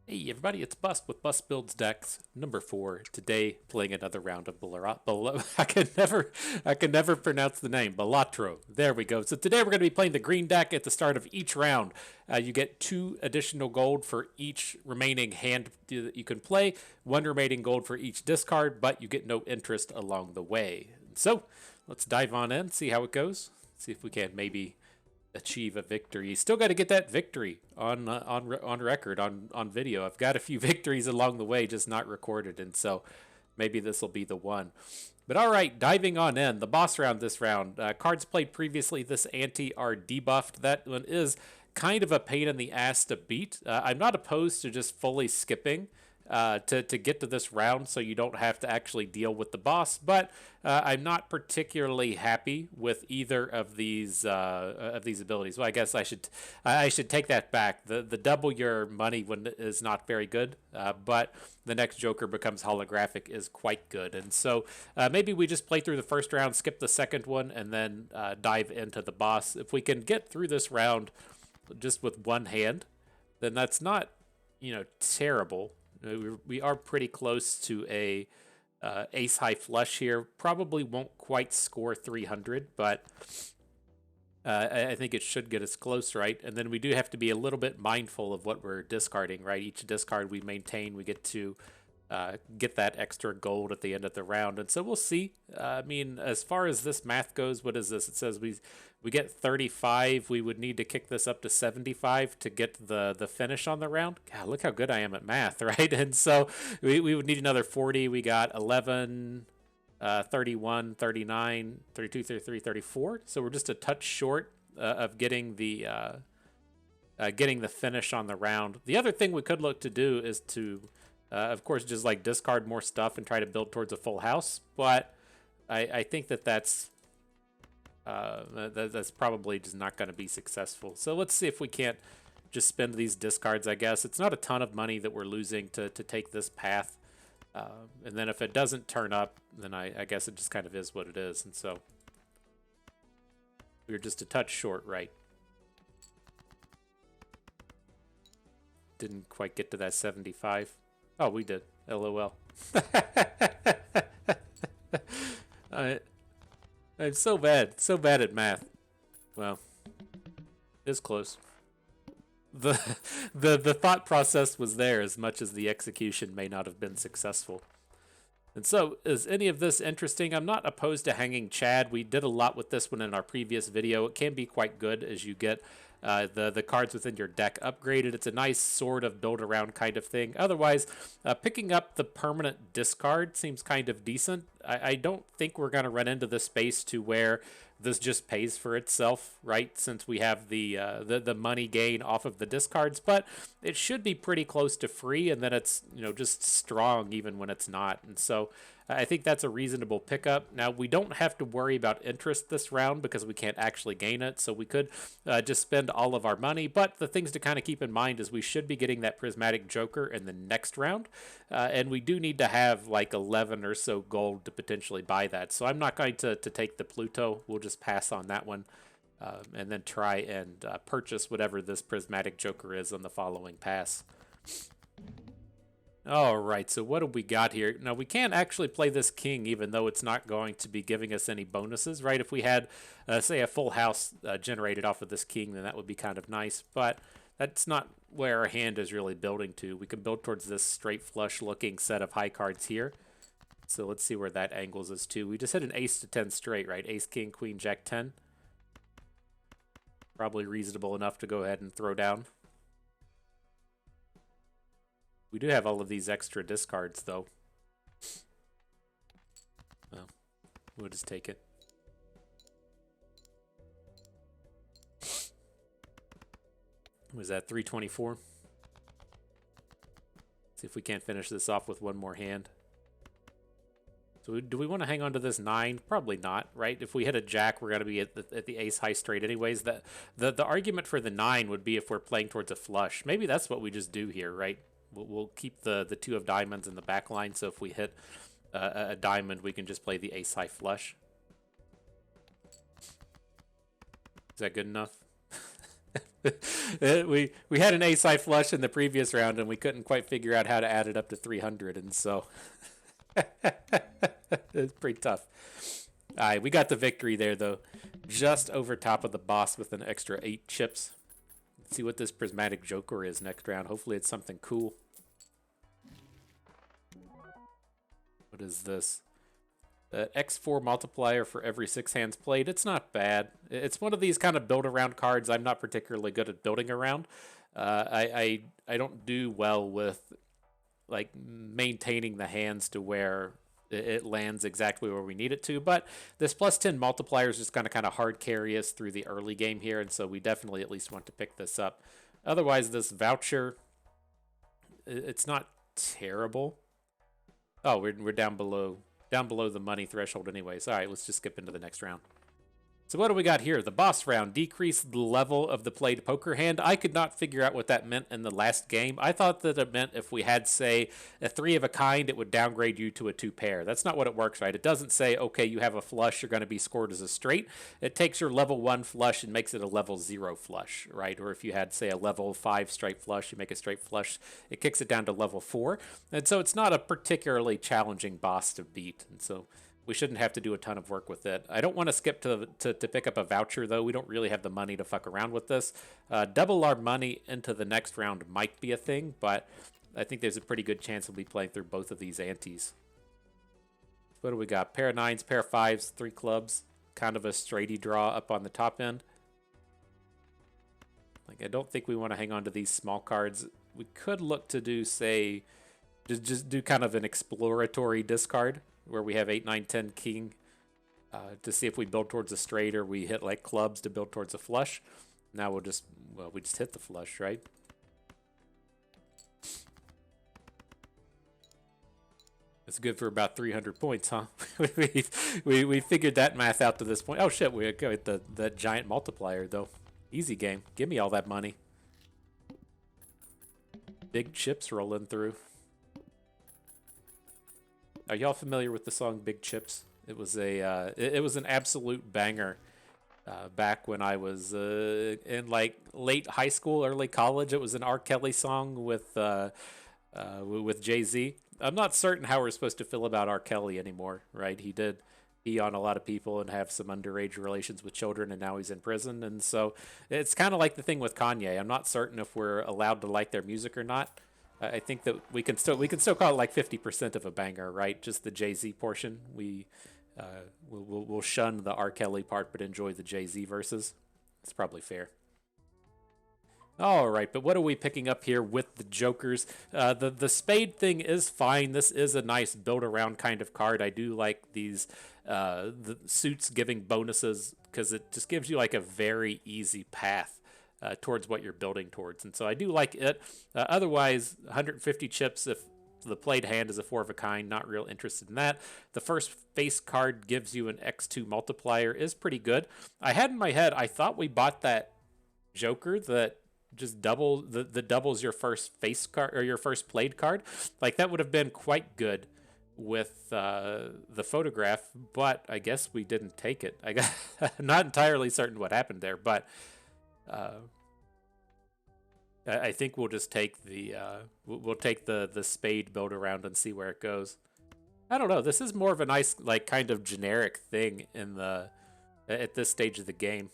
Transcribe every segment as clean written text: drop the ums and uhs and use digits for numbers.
Hey everybody, it's Bust with Bust Builds Decks number 4. Today, playing another round of I can never pronounce the name. Balatro. There we go. So today we're going to be playing the green deck at the start of each round. You get 2 additional gold for each remaining hand that you can play, 1 remaining gold for each discard, but you get no interest along the way. So, let's dive on in, see how it goes. See if we can maybe achieve a victory. Still got to get that victory on record on video. I've got a few victories along the way, just not recorded, and so maybe this will be the one. But all right, diving on in the boss round this round. Cards played previously this ante are debuffed. That one is kind of a pain in the ass to beat. I'm not opposed to just fully skipping to get to this round so you don't have to actually deal with the boss. But I'm not particularly happy with either of these abilities. Well, I guess I should take that back. The double your money one is not very good, but the next Joker becomes holographic is quite good. And so maybe we just play through the first round, skip the second one, and then dive into the boss. If we can get through this round just with one hand, then that's not terrible. We are pretty close to a ace high flush here. Probably won't quite score 300, but I think it should get us close, right? And then we do have to be a little bit mindful of what we're discarding, right? Each discard we maintain, we get to get that extra gold at the end of the round. And so we'll see. I mean, as far as this math goes, what is this? It says we get 35. We would need to kick this up to 75 to get the finish on the round. God, look how good I am at math, right? And so we would need another 40. We got 11, 31, 39, 32, 33, 34. So we're just a touch short of getting the finish on the round. The other thing we could look to do is to of course, just like discard more stuff and try to build towards a full house. But I think that's probably just not going to be successful. So let's see if we can't just spend these discards, I guess. It's not a ton of money that we're losing to take this path. And then if it doesn't turn up, then I guess it just kind of is what it is. And so we're just a touch short, right? Didn't quite get to that 75. Oh, we did. LOL. I'm so bad at math. Well, it's close. The, the thought process was there as much as the execution may not have been successful. And so, is any of this interesting? I'm not opposed to hanging Chad. We did a lot with this one in our previous video. It can be quite good as you get the cards within your deck upgraded. It's a nice sort of build around kind of thing. Otherwise, picking up the permanent discard seems kind of decent. I don't think we're going to run into the space to where this just pays for itself, right? Since we have the money gain off of the discards, but it should be pretty close to free, and then it's just strong even when it's not. And so I think that's a reasonable pickup. Now, we don't have to worry about interest this round because we can't actually gain it, so we could just spend all of our money. But the things to kind of keep in mind is we should be getting that Prismatic Joker in the next round, and we do need to have like 11 or so gold to potentially buy that. So I'm not going to take the Pluto. We'll just pass on that one. And then try and purchase whatever this Prismatic Joker is on the following pass. All right, so what do we got here? Now, we can't actually play this king, even though it's not going to be giving us any bonuses, right? If we had, say, a full house generated off of this king, then that would be kind of nice, but that's not where our hand is really building to. We can build towards this straight flush-looking set of high cards here. So let's see where that angles us to. We just hit an ace to 10 straight, right? Ace, king, queen, jack, 10. Probably reasonable enough to go ahead and throw down. We do have all of these extra discards, though. Well, we'll just take it. Was that 324? See if we can't finish this off with one more hand. So do we want to hang on to this 9? Probably not, right? If we hit a jack, we're going to be at the ace high straight anyways. The argument for the 9 would be if we're playing towards a flush. Maybe that's what we just do here, right? We'll keep the 2 of diamonds in the back line, so if we hit a diamond, we can just play the ace high flush. Is that good enough? We had an ace high flush in the previous round, and we couldn't quite figure out how to add it up to 300, and so it's pretty tough. All right, we got the victory there, though. Just over top of the boss with an extra 8 chips. Let's see what this prismatic joker is next round. Hopefully it's something cool. What is this? X4 multiplier for every 6 hands played. It's not bad. It's one of these kind of build around cards I'm not particularly good at building around. I don't do well with like maintaining the hands to where it lands exactly where we need it to. But this plus 10 multiplier is just going to kind of hard carry us through the early game here, and so we definitely at least want to pick this up. Otherwise, this voucher, it's not terrible. Oh, we're down below the money threshold anyways. All right, let's just skip into the next round. So what do we got here? The boss round. Decrease the level of the played poker hand. I could not figure out what that meant in the last game. I thought that it meant if we had, say, a 3 of a kind, it would downgrade you to a 2 pair. That's not what it works, right? It doesn't say, okay, you have a flush, you're going to be scored as a straight. It takes your level 1 flush and makes it a level 0 flush, right? Or if you had, say, a level 5 straight flush, you make a straight flush, it kicks it down to level 4. And so it's not a particularly challenging boss to beat. And so we shouldn't have to do a ton of work with it. I don't want to skip to pick up a voucher, though. We don't really have the money to fuck around with this. Double our money into the next round might be a thing, but I think there's a pretty good chance we'll be playing through both of these antes. What do we got? Pair of 9s, pair of 5s, 3 clubs. Kind of a straighty draw up on the top end. Like, I don't think we want to hang on to these small cards. We could look to do, say, just do kind of an exploratory discard, where we have 8, 9, 10 king to see if we build towards a straight or we hit like clubs to build towards a flush. Now we just hit the flush, right? It's good for about 300 points, huh? we figured that math out to this point. Oh shit, we got the giant multiplier though. Easy game. Give me all that money. Big chips rolling through. Are y'all familiar with the song "Big Chips"? It was it was an absolute banger back when I was in like late high school, early college. It was an R. Kelly song with Jay-Z. I'm not certain how we're supposed to feel about R. Kelly anymore, right? He did pee on a lot of people and have some underage relations with children, and now he's in prison. And so it's kind of like the thing with Kanye. I'm not certain if we're allowed to like their music or not. I think that we can still call it like 50% of a banger, right? Just the Jay-Z portion. We'll shun the R. Kelly part, but enjoy the Jay-Z verses. It's probably fair. All right, but what are we picking up here with the jokers? The spade thing is fine. This is a nice build around kind of card. I do like these the suits giving bonuses because it just gives you like a very easy path towards what you're building towards. And so I do like it. Otherwise, 150 chips if the played hand is a 4 of a kind, not real interested in that. The first face card gives you an X2 multiplier is pretty good. I had in my head, I thought we bought that joker that just doubles your first face card or your first played card. Like that would have been quite good with the photograph, but I guess we didn't take it. I'm not entirely certain what happened there, but I think we'll just take we'll take the spade build around and see where it goes. I don't know. This is more of a nice like kind of generic thing in at this stage of the game.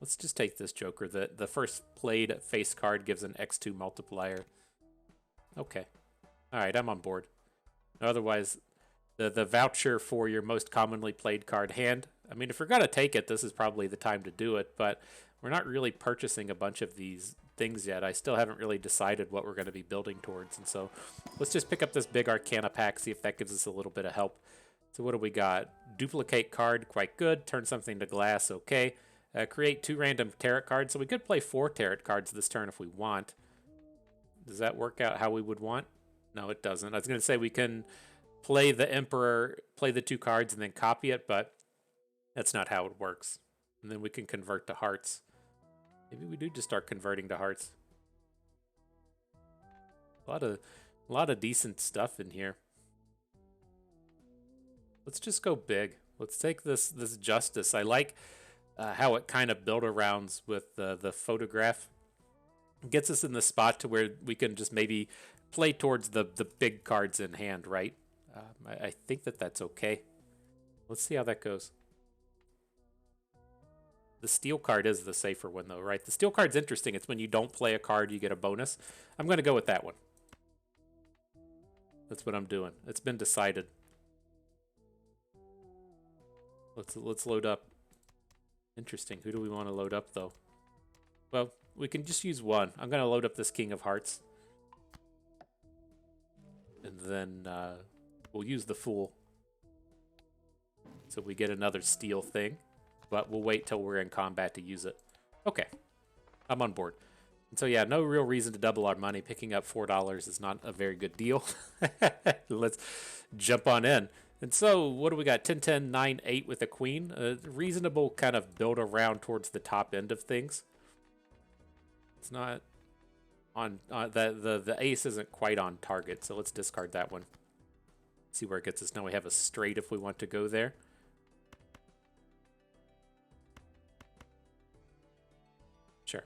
Let's just take this joker. The first played face card gives an X2 multiplier. Okay. All right, I'm on board. Otherwise, the voucher for your most commonly played card hand. I mean, if we're going to take it, this is probably the time to do it, but we're not really purchasing a bunch of these things yet. I still haven't really decided what we're going to be building towards, and so let's just pick up this big Arcana pack, see if that gives us a little bit of help. So what do we got? Duplicate card, quite good. Turn something to glass, okay. Create 2 random tarot cards, so we could play 4 tarot cards this turn if we want. Does that work out how we would want? No, it doesn't. I was going to say we can play the Emperor, play the 2 cards, and then copy it, but that's not how it works. And then we can convert to hearts. Maybe we do just start converting to hearts. A lot of decent stuff in here. Let's just go big. Let's take this Justice. I like how it kind of build arounds with the photograph. Gets us in the spot to where we can just maybe play towards the big cards in hand, right? I think that's okay. Let's see how that goes. The steel card is the safer one, though, right? The steel card's interesting. It's when you don't play a card, you get a bonus. I'm going to go with that one. That's what I'm doing. It's been decided. Let's load up. Interesting. Who do we want to load up, though? Well, we can just use one. I'm going to load up this King of Hearts. And then we'll use the Fool. So we get another steel thing. But we'll wait till we're in combat to use it. Okay. I'm on board. And so, yeah, no real reason to double our money. Picking up $4 is not a very good deal. Let's jump on in. And so, what do we got? 10, 10, 9, 8 with a queen. A reasonable kind of build around towards the top end of things. It's not on... the ace isn't quite on target, so let's discard that one. See where it gets us. Now we have a straight if we want to go there. Sure.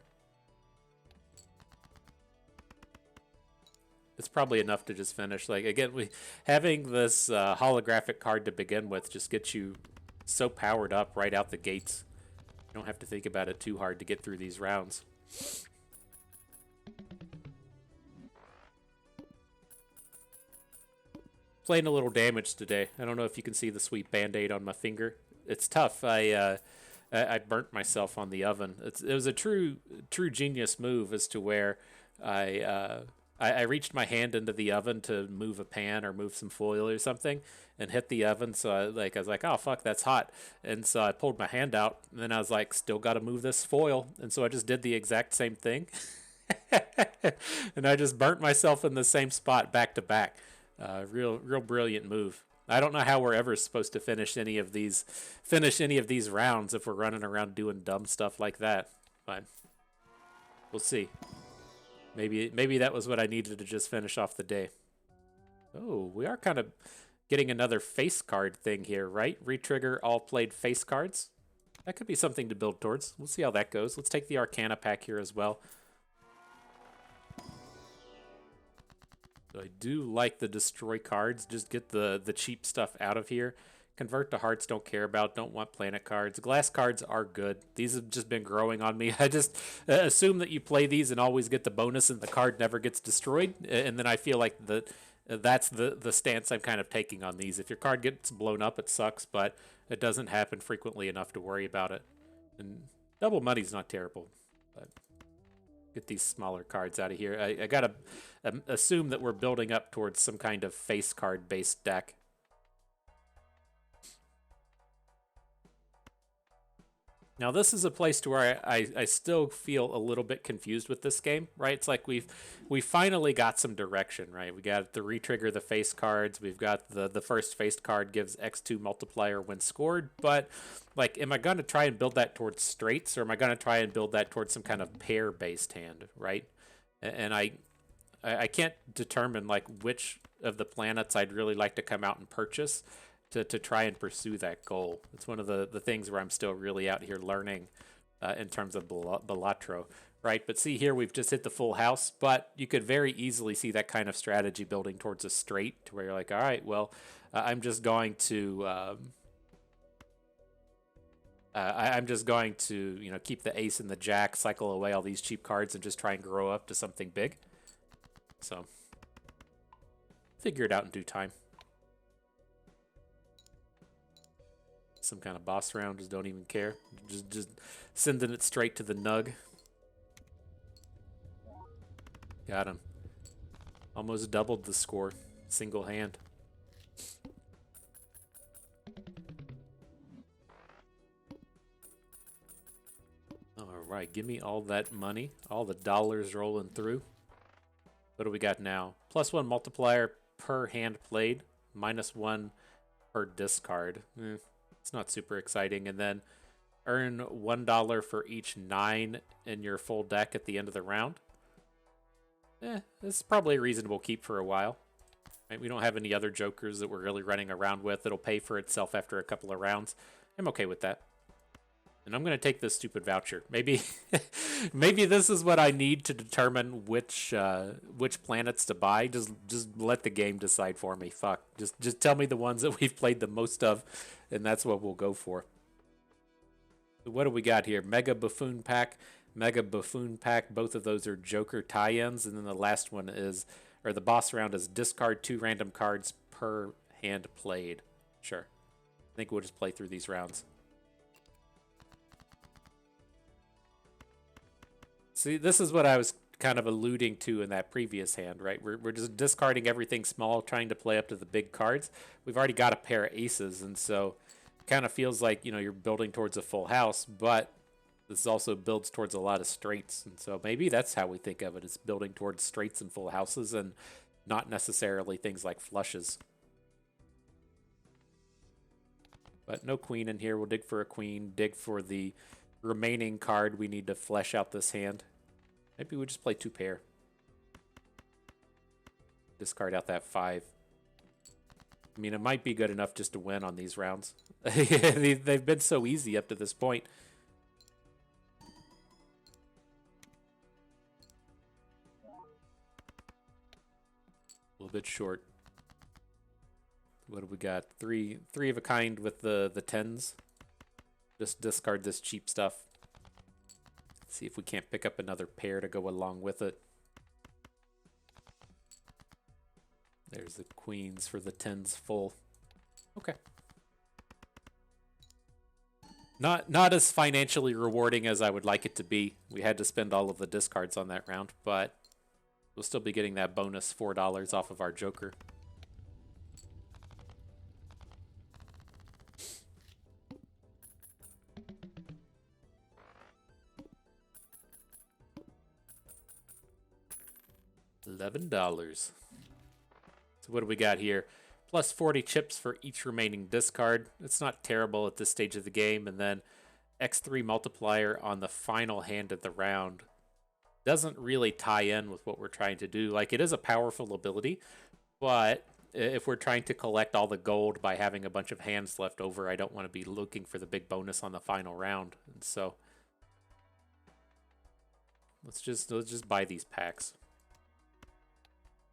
It's probably enough to just finish. Like, again, having this holographic card to begin with just gets you so powered up right out the gates. You don't have to think about it too hard to get through these rounds. Playing a little damage today. I don't know if you can see the sweet band-aid on my finger. It's tough. I burnt myself on the oven. It was a true genius move as to where I reached my hand into the oven to move a pan or move some foil or something and hit the oven. So I was like, oh, fuck, that's hot. And so I pulled my hand out and then I was like, still got to move this foil. And so I just did the exact same thing. And I just burnt myself in the same spot back to back. Real brilliant move. I don't know how we're ever supposed to finish any of these rounds if we're running around doing dumb stuff like that. But we'll see. Maybe that was what I needed to just finish off the day. Oh, we are kind of getting another face card thing here, right? Retrigger all played face cards. That could be something to build towards. We'll see how that goes. Let's take the Arcana pack here as well. So I do like the destroy cards. Just get the cheap stuff out of here. Convert to hearts, don't care about, don't want planet cards. Glass cards are good. These have just been growing on me. I just assume that you play these and always get the bonus and the card never gets destroyed. And then I feel like that's the stance I'm kind of taking on these. If your card gets blown up, it sucks, but it doesn't happen frequently enough to worry about it. And double money's not terrible. But get these smaller cards out of here. I gotta assume that we're building up towards some kind of face card based deck. Now this is a place to where I still feel a little bit confused with this game, right? It's like we finally got some direction, right? We got the retrigger the face cards. We've got the first face card gives X2 multiplier when scored. But like, am I going to try and build that towards straights, or am I going to try and build that towards some kind of pair based hand, right? And I can't determine like which of the planets I'd really like to come out and purchase to try and pursue that goal. It's one of the things where I'm still really out here learning in terms of Balatro, right? But see here, we've just hit the full house, but you could very easily see that kind of strategy building towards a straight to where you're like, all right, well, I'm just going to... I'm just going to, keep the ace and the jack, cycle away all these cheap cards, and just try and grow up to something big. So, figure it out in due time. Some kind of boss round, just don't even care. Just sending it straight to the nug. Got him. Almost doubled the score, single hand. Alright, give me all that money, all the dollars rolling through. What do we got now? +1 multiplier per hand played, -1 per discard. It's not super exciting. And then earn $1 for each 9 in your full deck at the end of the round. This is probably a reasonable keep for a while. Right? We don't have any other jokers that we're really running around with. It'll pay for itself after a couple of rounds. I'm okay with that. And I'm going to take this stupid voucher. Maybe maybe this is what I need to determine which planets to buy. Just let the game decide for me. Fuck. Just tell me the ones that we've played the most of, and that's what we'll go for. So what do we got here? Mega Buffoon Pack, Mega Buffoon Pack. Both of those are Joker tie-ins, and then the last one is, or the boss round is discard 2 random cards per hand played. Sure. I think we'll just play through these rounds. See, this is what I was kind of alluding to in that previous hand, right? We're just discarding everything small, trying to play up to the big cards. We've already got a pair of aces, and so it kind of feels like, you know, you're building towards a full house, but this also builds towards a lot of straights. And so maybe that's how we think of it. It's building towards straights and full houses and not necessarily things like flushes. But no queen in here. We'll dig for a queen, dig for the remaining card. We need to flesh out this hand. Maybe we just play 2 pair. Discard out that 5. I mean, it might be good enough just to win on these rounds. They've been so easy up to this point. A little bit short. What do we got? Three of a kind with the 10s. Just discard this cheap stuff. See if we can't pick up another pair to go along with it. There's the queens for the 10s full. Okay. Not as financially rewarding as I would like it to be. We had to spend all of the discards on that round, but we'll still be getting that bonus $4 off of our Joker. $11. So what do we got here? Plus 40 chips for each remaining discard. It's not terrible at this stage of the game. And then X3 multiplier on the final hand of the round doesn't really tie in with what we're trying to do. Like, it is a powerful ability, but if we're trying to collect all the gold by having a bunch of hands left over, I don't want to be looking for the big bonus on the final round. And so let's just buy these packs.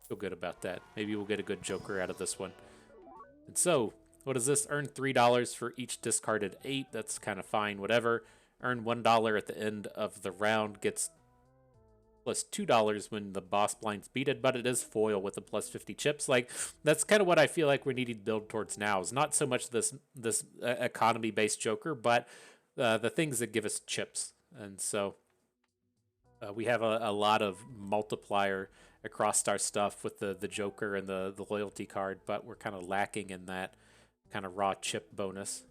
Feel good about that. Maybe we'll get a good Joker out of this one. And so, what is this? Earn $3 for each discarded 8. That's kind of fine, whatever. Earn $1 at the end of the round. Gets plus $2 when the boss blind's beaten, but it is foil with a plus 50 chips. Like, that's kind of what I feel like we need to build towards now. Is not so much this economy-based Joker, but the things that give us chips. And so, we have a lot of multiplier across our stuff with the Joker and the loyalty card, but we're kind of lacking in that kind of raw chip bonus.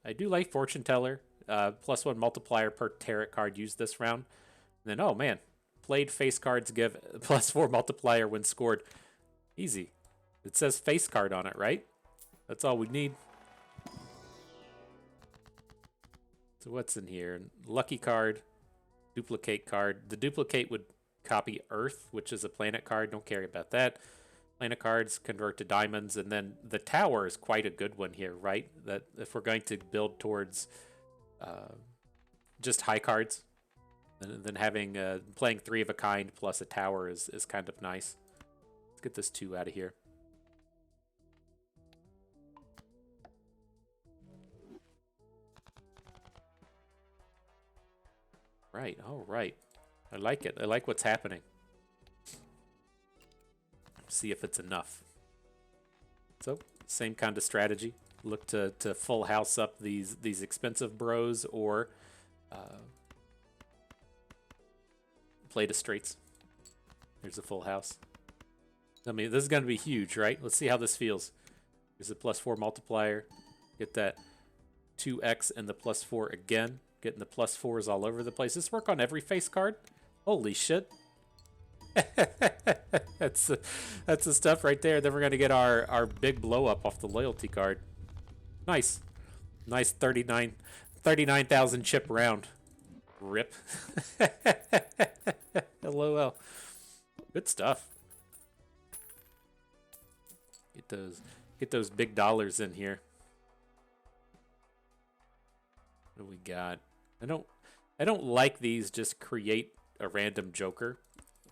I do like Fortune Teller. +1 multiplier per tarot card used this round. And then, oh man, played face cards give +4 multiplier when scored. Easy. It says face card on it, right? That's all we need. So what's in here? Lucky card, duplicate card. The duplicate would copy Earth, which is a planet card. Don't care about that. Planet cards convert to diamonds, and then the tower is quite a good one here, right? That if we're going to build towards just high cards, then having playing 3 of a kind plus a tower is kind of nice. Let's get this 2 out of here. Right, all right. I like it. I like what's happening. See if it's enough. So, same kind of strategy. Look to full house up these expensive bros, or play to straights. Here's a full house. I mean, this is going to be huge, right? Let's see how this feels. Here's a +4 multiplier. Get that 2x and the +4 again. Getting the +4s all over the place. Does this work on every face card? Holy shit. That's the stuff right there. Then we're going to get our big blow up off the loyalty card. Nice. Nice 39,000 chip round. Rip. LOL. Good stuff. Get those big dollars in here. What do we got? I don't like these just create a random joker.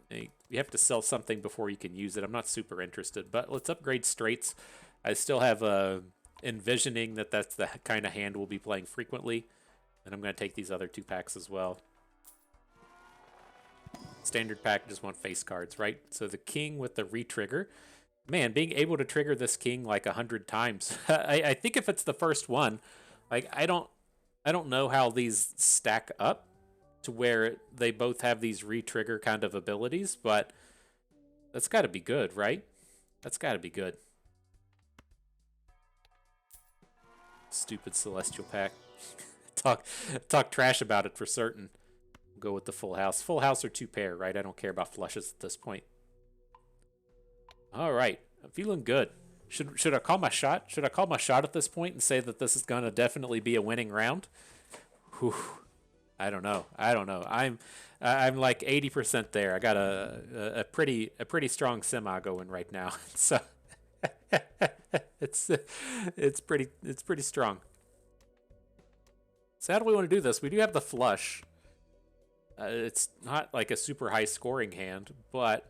You have to sell something before you can use it. I'm not super interested, but let's upgrade straights. I still have envisioning that that's the kind of hand we'll be playing frequently. And I'm going to take these other 2 packs as well. Standard pack, just want face cards, right? So the king with the re-trigger. Man, being able to trigger this king like 100 times. I think if it's the first one, like I don't know how these stack up to where they both have these re-trigger kind of abilities, but that's got to be good, right? That's got to be good. Stupid Celestial pack. talk trash about it for certain. We'll go with the full house. Full house or 2 pair, right? I don't care about flushes at this point. All right, I'm feeling good. Should I call my shot? Should I call my shot at this point and say that this is gonna definitely be a winning round? Whew. I don't know. I'm like 80% there. I got a pretty strong semi going right now. So it's pretty strong. So how do we want to do this? We do have the flush. It's not like a super high scoring hand, but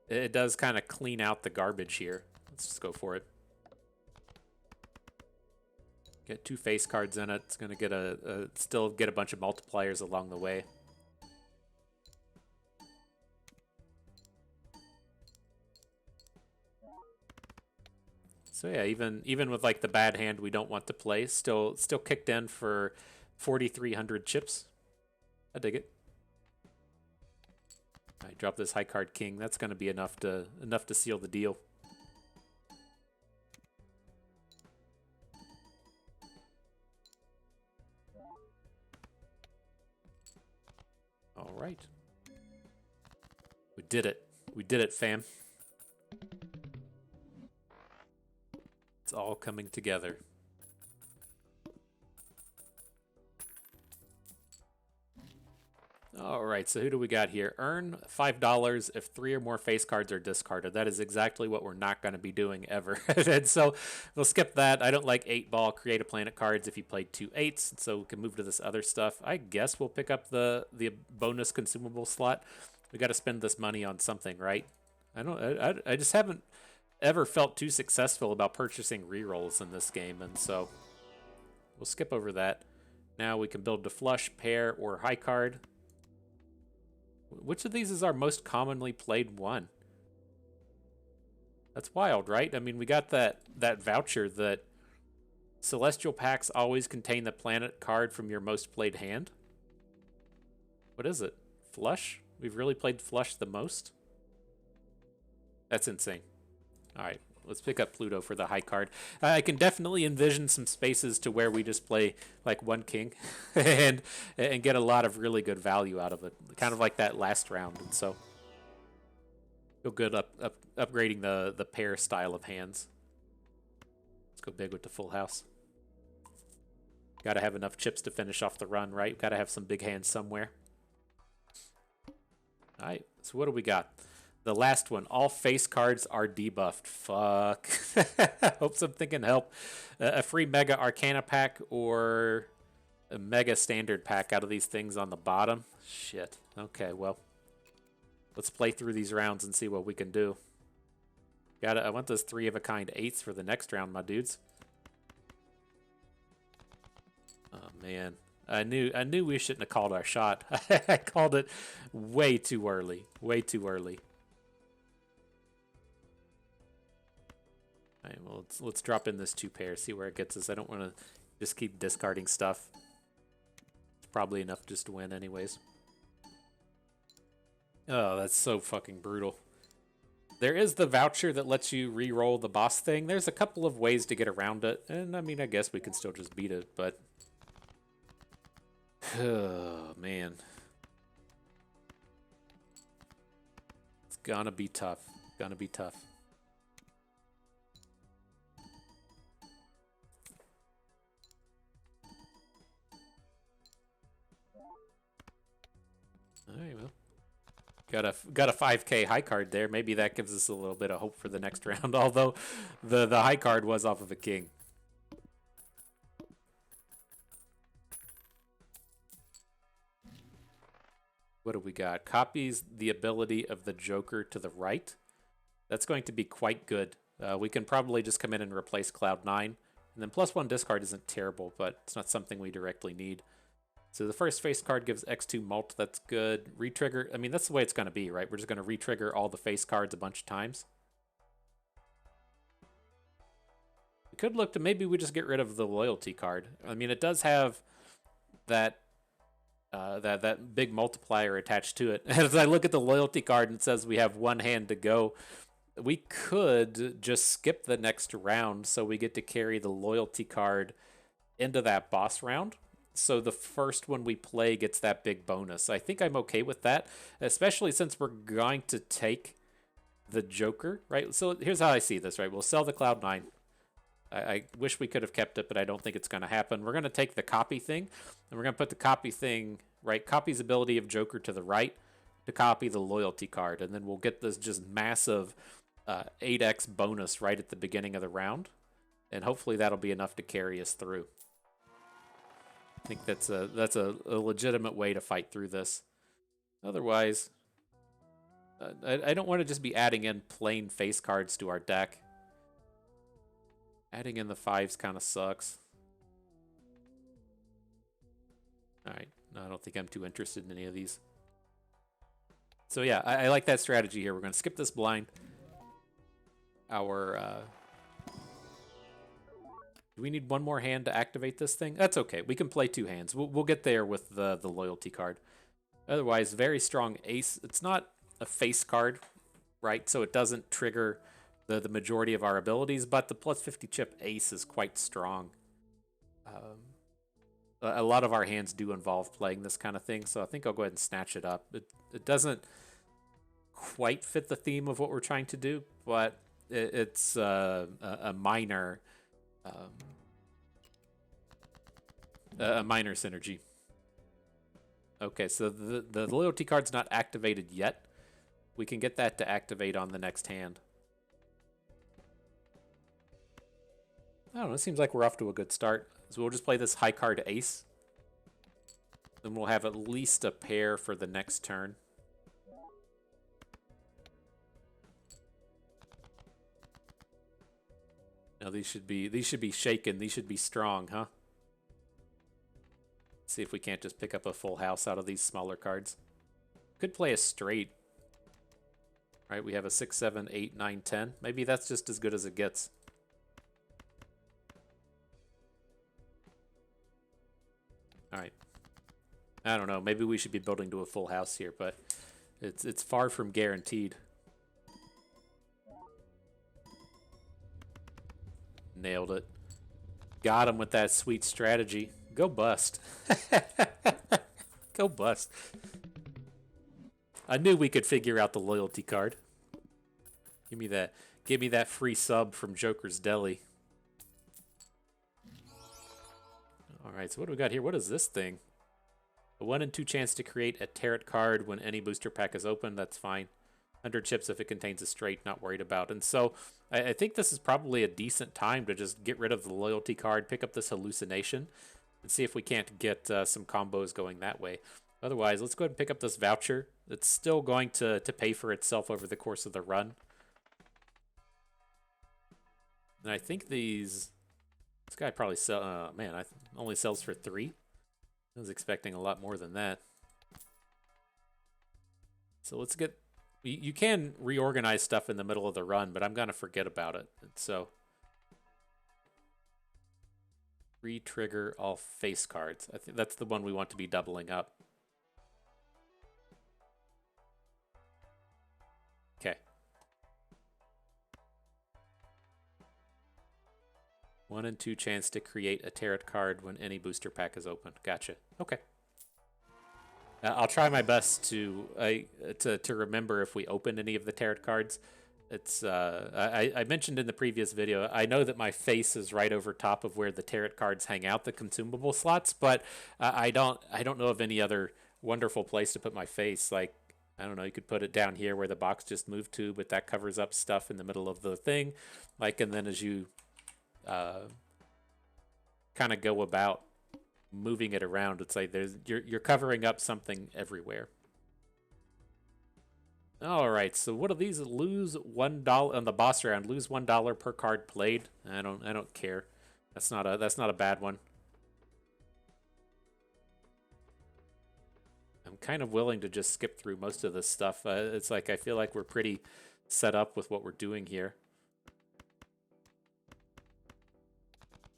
it does kind of clean out the garbage here. Let's just go for it. Get 2 face cards in it. It's going to get still get a bunch of multipliers along the way. So yeah, even with like the bad hand we don't want to play, still kicked in for 4,300 chips. I dig it. I drop this high card king. That's going to be enough to seal the deal. All right. We did it. We did it, fam. It's all coming together. All right, so who do we got here? Earn $5 if 3 or more face cards are discarded. That is exactly what we're not going to be doing ever. And so we'll skip that. I don't like 8-ball create a planet cards if you played 2 8s, so we can move to this other stuff. I guess we'll pick up the bonus consumable slot. We got to spend this money on something, right? I just haven't ever felt too successful about purchasing rerolls in this game, and so we'll skip over that. Now we can build the flush, pair, or high card. Which of these is our most commonly played one? That's wild, right? I mean, we got that voucher that Celestial packs always contain the planet card from your most played hand. What is it? Flush? We've really played flush the most? That's insane. All right, let's pick up Pluto for the high card. I can definitely envision some spaces to where we just play like 1 king and get a lot of really good value out of it, kind of like that last round. And so feel good upgrading the pair style of hands. Let's go big with the full house. Got to have enough chips to finish off the run, right? Got to have some big hands somewhere. All right, so what do we got? The last one, all face cards are debuffed. Fuck. Hope something can help. A free Mega Arcana pack or a Mega Standard pack out of these things on the bottom. Shit. Okay, well, let's play through these rounds and see what we can do. I want those 3 of a kind 8s for the next round, my dudes. Oh man, I knew we shouldn't have called our shot. I called it way too early. Way too early. All right, well, let's drop in this 2 pair, see where it gets us. I don't want to just keep discarding stuff. It's probably enough just to win anyways. Oh, that's so fucking brutal. There is the voucher that lets you re-roll the boss thing. There's a couple of ways to get around it. And I mean, I guess we can still just beat it, but... Oh, man. It's gonna be tough. Gonna be tough. All right, well, got a 5K high card there. Maybe that gives us a little bit of hope for the next round. Although the high card was off of a king. What do we got? Copies the ability of the Joker to the right. That's going to be quite good. We can probably just come in and replace Cloud9. And then +1 discard isn't terrible, but it's not something we directly need. So the first face card gives X2 mult. That's good. Retrigger. I mean, that's the way it's going to be, right? We're just going to retrigger all the face cards a bunch of times. We could look to maybe we just get rid of the loyalty card. I mean, it does have that that big multiplier attached to it. As I look at the loyalty card and it says we have one hand to go, we could just skip the next round so we get to carry the loyalty card into that boss round. So the first one we play gets that big bonus. I think I'm okay with that, especially since we're going to take the Joker, right? So here's how I see this, right? We'll sell the Cloud9. I wish we could have kept it, but I don't think it's going to happen. We're going to take the copy thing, and we're going to put the copy thing, right? Copy's ability of Joker to the right to copy the loyalty card, and then we'll get this just massive 8x bonus right at the beginning of the round, and hopefully that'll be enough to carry us through. I think that's a legitimate way to fight through this. Otherwise, I don't want to just be adding in plain face cards to our deck. Adding in the 5s kind of sucks. Alright, no, I don't think I'm too interested in any of these. So yeah, I like that strategy here. We're going to skip this blind. Do we need one more hand to activate this thing? That's okay. We can play 2 hands. We'll get there with the loyalty card. Otherwise, very strong ace. It's not a face card, right? So it doesn't trigger the majority of our abilities, but the +50 chip ace is quite strong. A lot of our hands do involve playing this kind of thing, so I think I'll go ahead and snatch it up. It doesn't quite fit the theme of what we're trying to do, but it's a minor synergy. Okay, so the loyalty card's not activated yet. We can get that to activate on the next hand. I don't know, it seems like we're off to a good start. So we'll just play this high card ace. Then we'll have at least a pair for the next turn. Now these should be shaken. These should be strong, huh? Let's see if we can't just pick up a full house out of these smaller cards. Could play a straight. Right, we have a 6, 7, 8, 9, 10. Maybe that's just as good as it gets. Alright. I don't know. Maybe we should be building to a full house here, but it's far from guaranteed. Nailed it. Got him with that sweet strategy. Go bust. Go bust. I knew we could figure out the loyalty card. Give me that. Give me that free sub from Joker's Deli. Alright, so what do we got here? What is this thing? A 1 in 2 chance to create a tarot card when any booster pack is opened. That's fine. 100 chips if it contains a straight, not worried about. And so I think this is probably a decent time to just get rid of the loyalty card, pick up this hallucination, and see if we can't get some combos going that way. Otherwise, let's go ahead and pick up this voucher. It's still going to pay for itself over the course of the run. And I think this guy probably man, only sells for 3. I was expecting a lot more than that. So let's get... You can reorganize stuff in the middle of the run, but I'm going to forget about it. And so... Re-trigger all face cards. I think that's the one we want to be doubling up. Okay. 1 in 2 chance to create a tarot card when any booster pack is opened. Gotcha. Okay. I'll try my best to remember if we open any of the tarot cards. It's I mentioned in the previous video, I know that my face is right over top of where the tarot cards hang out, the consumable slots, but I don't know of any other wonderful place to put my face. Like, I don't know, you could put it down here where the box just moved to, but that covers up stuff in the middle of the thing. Like, and then as you kind of go about moving it around, it's like you're covering up something everywhere. All right, so what are these? Lose $1 on the boss round. Lose $1 per card played. I don't care. That's not a bad one. I'm kind of willing to just skip through most of this stuff. It's like I feel like we're pretty set up with what we're doing here.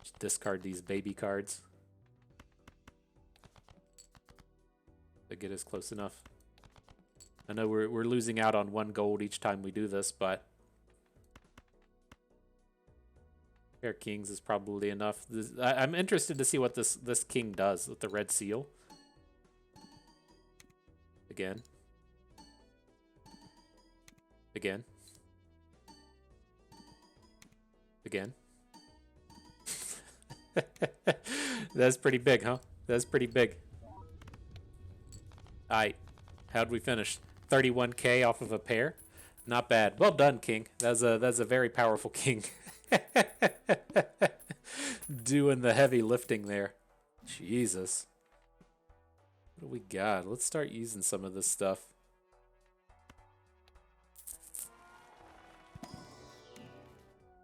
Just discard these baby cards. To get us close enough. I know we're losing out on 1 gold each time we do this, but pair kings is probably enough. I'm interested to see what this king does with the red seal. Again. Again. Again. That's pretty big, huh? That's pretty big. Alright. How'd we finish? 31k off of a pair. Not bad. Well done, king. That's a very powerful king. Doing the heavy lifting there. Jesus. What do we got? Let's start using some of this stuff.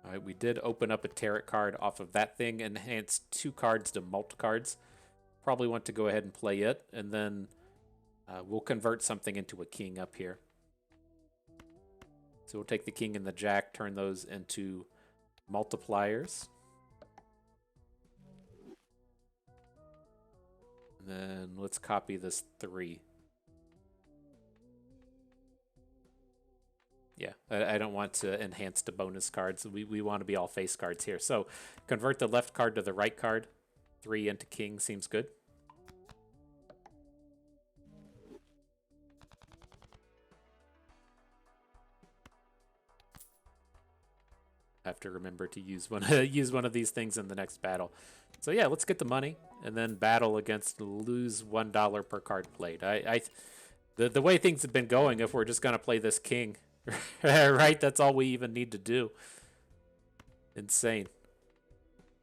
Alright, we did open up a tarot card off of that thing, enhanced 2 cards to mult cards. Probably want to go ahead and play it, and then we'll convert something into a king up here. So we'll take the king and the jack, turn those into multipliers. And then let's copy this 3. Yeah, I don't want to enhance to bonus cards. We want to be all face cards here. So convert the left card to the right card. 3 into king seems good. Have to remember to use one of these things in the next battle. So yeah, let's get the money and then battle against lose $1 per card played. The way things have been going, if we're just gonna play this king, right? That's all we even need to do. Insane.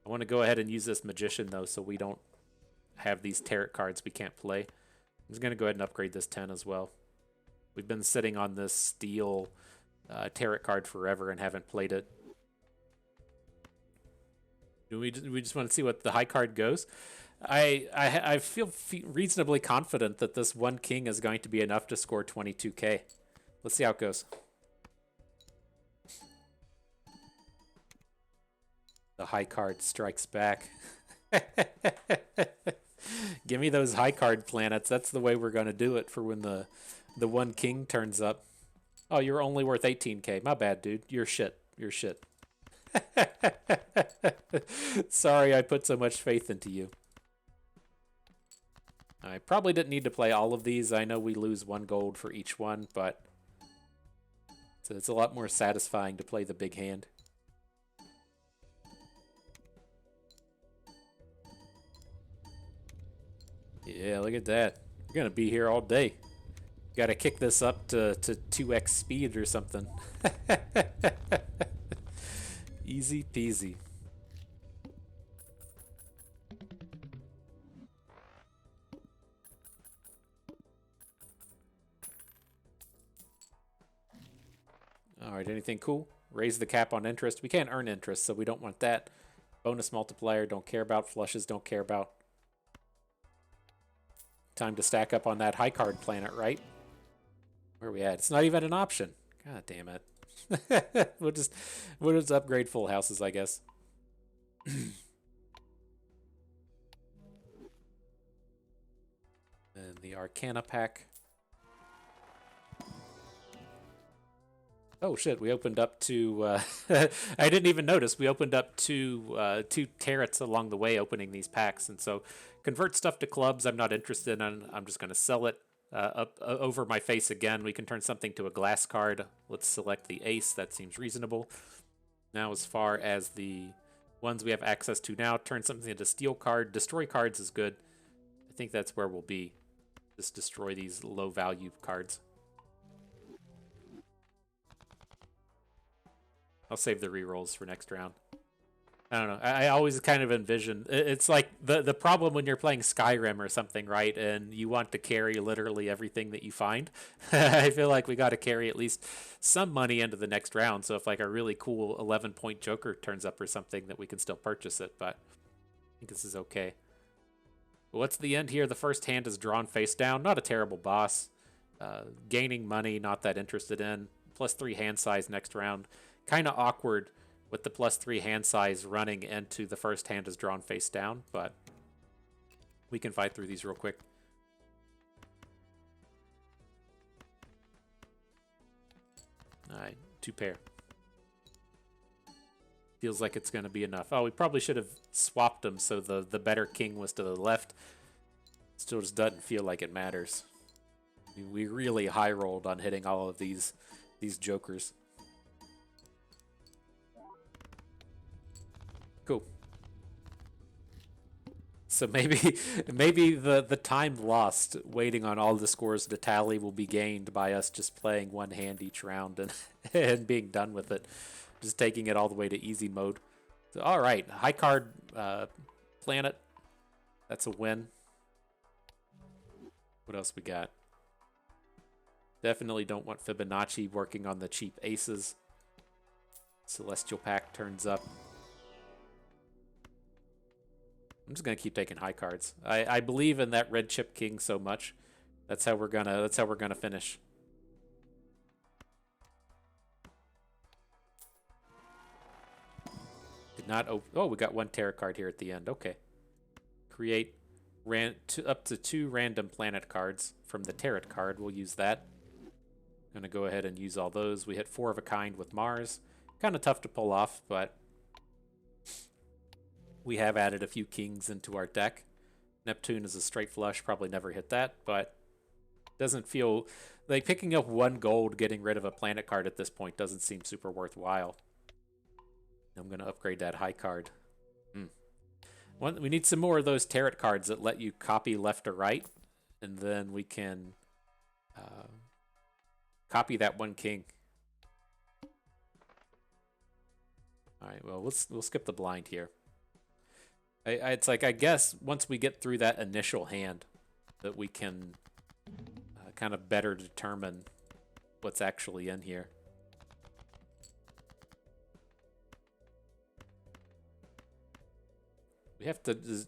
I want to go ahead and use this magician though, so we don't have these tarot cards we can't play. I'm just gonna go ahead and upgrade this 10 as well. We've been sitting on this steel tarot card forever and haven't played it. We just want to see what the high card goes. I feel reasonably confident that this 1 king is going to be enough to score 22k. Let's see how it goes. The high card strikes back. Give me those high card planets. That's the way we're going to do it for when the 1 king turns up. Oh, you're only worth 18k. My bad, dude. You're shit. You're shit. Sorry I put so much faith into you. I probably didn't need to play all of these. I know we lose 1 gold for each one, but it's a lot more satisfying to play the big hand. Yeah, look at that. We're gonna be here all day. Gotta kick this up to 2x speed or something. Easy peasy. Alright, anything cool? Raise the cap on interest. We can't earn interest, so we don't want that. Bonus multiplier, don't care about. Flushes, don't care about. Time to stack up on that high card planet, right? Where are we at? It's not even an option. God damn it. We'll just upgrade full houses, I guess. And the Arcana pack. Oh shit, we opened up to I didn't even notice. We opened up two tarots along the way opening these packs, and so convert stuff to clubs I'm not interested in. I'm just going to sell it up over my face again. We can turn something to a glass card. Let's select the ace. That seems reasonable. Now as far as the ones we have access to now, turn something into steel card. Destroy cards is good. I think that's where we'll be. Just destroy these low value cards. I'll save the rerolls for next round. I don't know. I always kind of envision it's like the problem when you're playing Skyrim or something, right? And you want to carry literally everything that you find. I feel like we got to carry at least some money into the next round. So if like a really cool 11-point Joker turns up or something, that we can still purchase it. But I think this is okay. But what's the end here? The first hand is drawn face down. Not a terrible boss. Gaining money, not that interested in. +3 hand size next round. Kind of awkward with the +3 hand size running into the first hand is drawn face down, but we can fight through these real quick. Alright, 2 pair. Feels like it's going to be enough. Oh, we probably should have swapped them so the better king was to the left. Still just doesn't feel like it matters. We really high rolled on hitting all of these jokers. Cool. So maybe the time lost waiting on all the scores to tally will be gained by us just playing one hand each round and and being done with it. Just taking it all the way to easy mode. So, all right, high card planet. That's a win. What else we got? Definitely don't want Fibonacci working on the cheap aces. Celestial Pack turns up. I'm just gonna keep taking high cards. I believe in that red chip king so much. That's how we're gonna finish. Did not oh, we got 1 tarot card here at the end. Okay. Create up to 2 random planet cards from the tarot card. We'll use that. Gonna go ahead and use all those. We hit 4 of a kind with Mars. Kind of tough to pull off, but we have added a few kings into our deck. Neptune is a straight flush, probably never hit that, but doesn't feel like picking up 1 gold, getting rid of a planet card at this point doesn't seem super worthwhile. I'm going to upgrade that high card. We need some more of those tarot cards that let you copy left or right, and then we can copy that 1 king. All right, well, we'll skip the blind here. It's like, I guess once we get through that initial hand that we can kind of better determine what's actually in here. We have to just...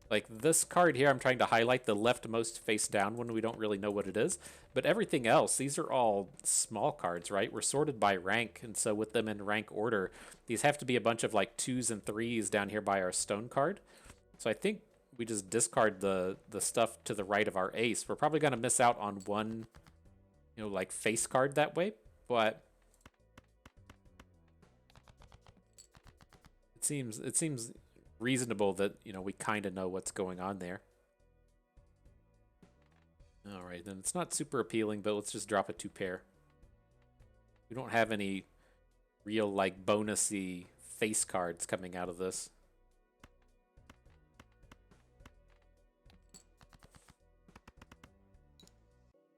Like this card here, I'm trying to highlight the leftmost face down one. We don't really know what it is. But everything else, these are all small cards, right? We're sorted by rank, and so with them in rank order, these have to be a bunch of like 2s and 3s down here by our stone card. So I think we just discard the stuff to the right of our ace. We're probably going to miss out on 1, like face card that way, but it seems reasonable that, we kind of know what's going on there. All right, then it's not super appealing, but let's just drop a 2 pair. We don't have any real, like, bonusy face cards coming out of this.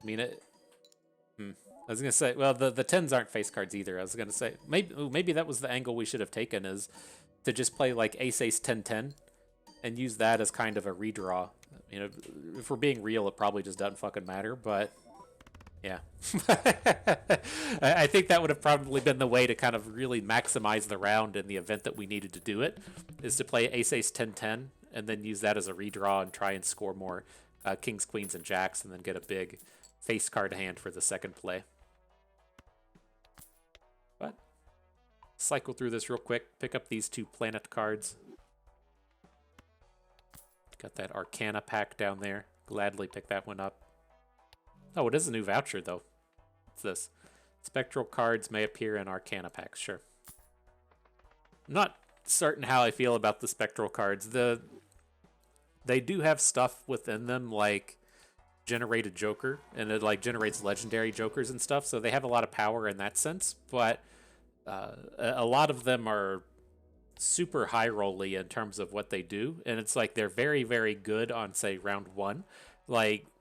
I mean, I was going to say, well, the 10s aren't face cards either. I was going to say, maybe that was the angle we should have taken, is to just play like ace ace 10 10 and use that as kind of a redraw. If we're being real, it probably just doesn't fucking matter, but yeah. I think that would have probably been the way to kind of really maximize the round in the event that we needed to do it, is to play ace ace 10 10 and then use that as a redraw and try and score more kings, queens, and jacks, and then get a big face card hand for the second play. But cycle through this real quick, pick up these 2 planet cards. Got that Arcana pack down there. Gladly pick that one up. Oh, it is a new voucher, though. What's this? Spectral cards may appear in Arcana packs. Sure. I'm not certain how I feel about the spectral cards. They do have stuff within them, like generated Joker, and it like generates legendary Jokers and stuff, so they have a lot of power in that sense, but a lot of them are super high rolly in terms of what they do, and it's like they're very, very good on, say, round 1. Like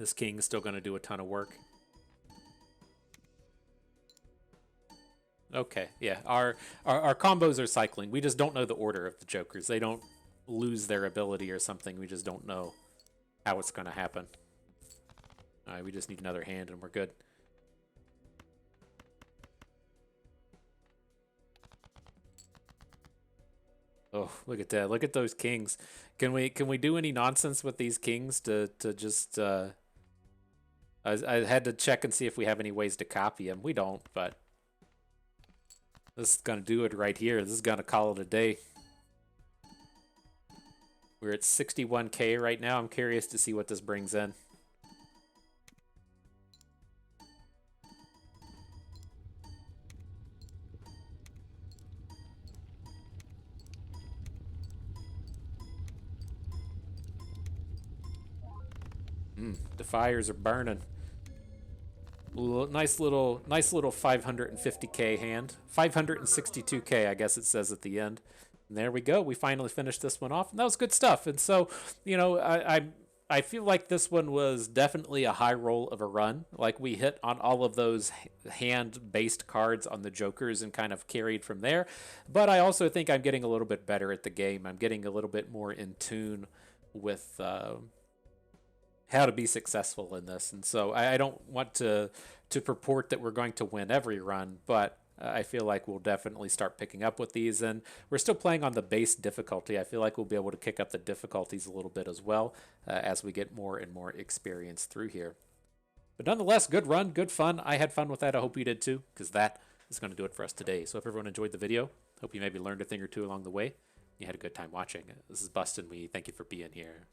This king is still going to do a ton of work. Okay, yeah. Our combos are cycling. We just don't know the order of the jokers. They don't lose their ability or something. We just don't know how it's going to happen. All right, we just need another hand and we're good. Oh, look at that. Look at those kings. Can we do any nonsense with these kings to just I had to check and see if we have any ways to copy them. We don't, but this is going to do it right here. This is going to call it a day. We're at 61K right now. I'm curious to see what this brings in. The fires are burning. Nice little 550K hand. 562K, I guess it says at the end. And there we go. We finally finished this one off, and that was good stuff. And so, you know, I feel like this one was definitely a high roll of a run. Like we hit on all of those hand-based cards on the jokers and kind of carried from there. But I also think I'm getting a little bit better at the game. I'm getting a little bit more in tune with how to be successful in this. And so I don't want to purport that we're going to win every run, but I feel like we'll definitely start picking up with these. And we're still playing on the base difficulty. I feel like we'll be able to kick up the difficulties a little bit as well as we get more and more experience through here. But nonetheless, good run, good fun. I had fun with that. I hope you did too, because that is going to do it for us today. So if everyone enjoyed the video, hope you maybe learned a thing or two along the way. You had a good time watching. This is Bustin. We thank you for being here.